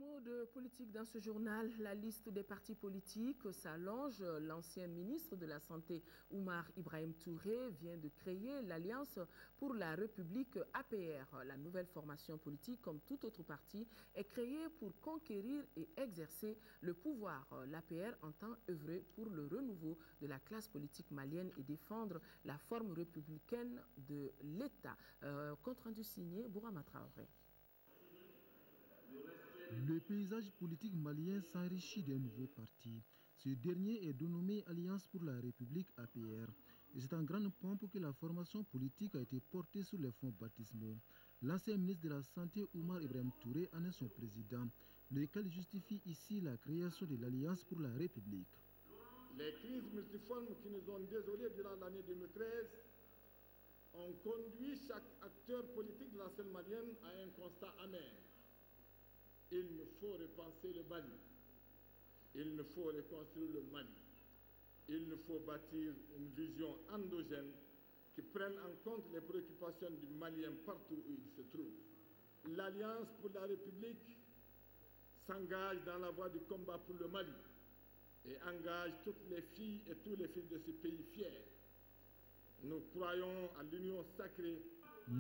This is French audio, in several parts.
Mot de politique dans ce journal, la liste des partis politiques s'allonge. L'ancien ministre de la Santé, Oumar Ibrahim Touré, vient de créer l'Alliance pour la République APR. La nouvelle formation politique, comme tout autre parti, est créée pour conquérir et exercer le pouvoir. L'APR entend œuvrer pour le renouveau de la classe politique malienne et défendre la forme républicaine de l'État. Compte rendu signé, Bourama Traoré. Le paysage politique malien s'enrichit d'un nouveau parti. Ce dernier est dénommé Alliance pour la République APR. Et c'est en grande pompe que la formation politique a été portée sur les fonds baptismaux. L'ancien ministre de la Santé, Oumar Ibrahim Touré, en est son président, lequel justifie ici la création de l'Alliance pour la République. Les crises multiformes qui nous ont désolés durant l'année 2013 ont conduit chaque acteur politique de la scène malienne à un constat amer. Il nous faut repenser le Mali. Il nous faut reconstruire le Mali. Il nous faut bâtir une vision endogène qui prenne en compte les préoccupations du Malien partout où il se trouve. L'Alliance pour la République s'engage dans la voie du combat pour le Mali et engage toutes les filles et tous les fils de ce pays fier. Nous croyons à l'union sacrée.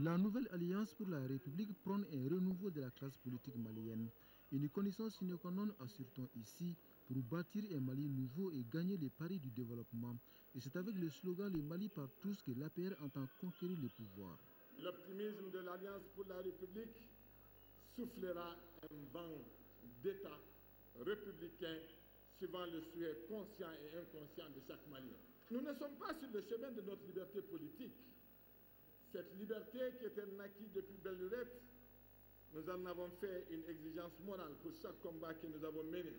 La nouvelle Alliance pour la République prône un renouveau de la classe politique malienne. Une condition sine qua non, assure-t-on ici, pour bâtir un Mali nouveau et gagner les paris du développement. Et c'est avec le slogan « Le Mali par tous » que l'APR entend conquérir le pouvoir. L'optimisme de l'Alliance pour la République soufflera un vent d'État républicain suivant le souhait conscient et inconscient de chaque Malien. Nous ne sommes pas sur le chemin de notre liberté politique. Cette liberté qui est un acquis depuis belle lurette, nous en avons fait une exigence morale pour chaque combat que nous avons mené,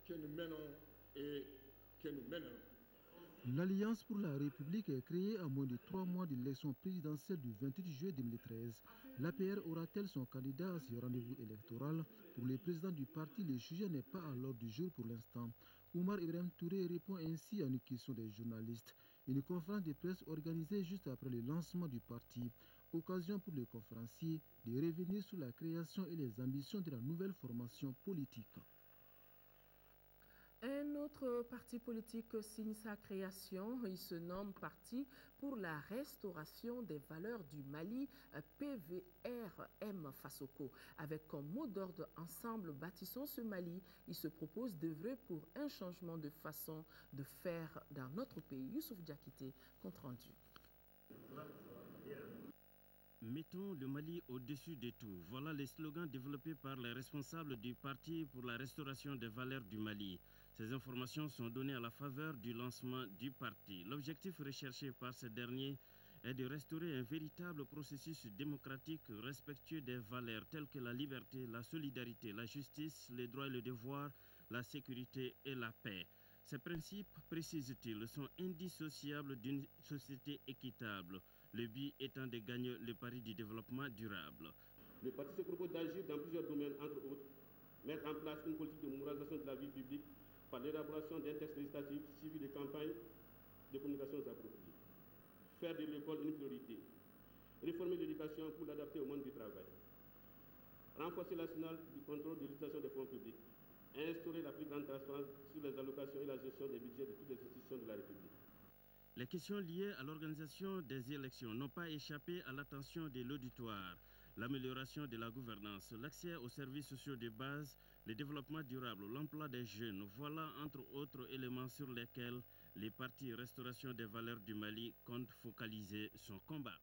que nous menons et que nous mènerons. L'Alliance pour la République est créée à moins de 3 mois de l'élection présidentielle du 28 juillet 2013. L'APR aura-t-elle son candidat à ce rendez-vous électoral? Pour le président du parti, le sujet n'est pas à l'ordre du jour pour l'instant. Oumar Ibrahim Touré répond ainsi à une question des journalistes. Une conférence de presse organisée juste après le lancement du parti. Occasion pour le conférencier de revenir sur la création et les ambitions de la nouvelle formation politique. Un autre parti politique signe sa création. Il se nomme Parti pour la restauration des valeurs du Mali, PVRM Fasoko. Avec comme mot d'ordre Ensemble bâtissons ce Mali, il se propose d'œuvrer pour un changement de façon de faire dans notre pays. Youssouf Diakité, compte rendu. Mettons le Mali au-dessus de tout. Voilà les slogans développés par les responsables du Parti pour la restauration des valeurs du Mali. Ces informations sont données à la faveur du lancement du parti. L'objectif recherché par ce dernier est de restaurer un véritable processus démocratique respectueux des valeurs telles que la liberté, la solidarité, la justice, les droits et le devoir, la sécurité et la paix. Ces principes, précise-t-il, sont indissociables d'une société équitable, le but étant de gagner le pari du développement durable. Le parti se propose d'agir dans plusieurs domaines, entre autres, mettre en place une politique de moralisation de la vie publique par l'élaboration d'un texte législatif suivi de campagnes de communication appropriées, faire de l'école une priorité, réformer l'éducation pour l'adapter au monde du travail, renforcer l'arsenal du contrôle de l'utilisation des fonds publics, instaurer la plus grande transparence sur les allocations et la gestion des budgets de toutes les institutions de la République. Les questions liées à l'organisation des élections n'ont pas échappé à l'attention de l'auditoire. L'amélioration de la gouvernance, l'accès aux services sociaux de base, le développement durable, l'emploi des jeunes, voilà entre autres éléments sur lesquels les partis Restauration des valeurs du Mali comptent focaliser son combat.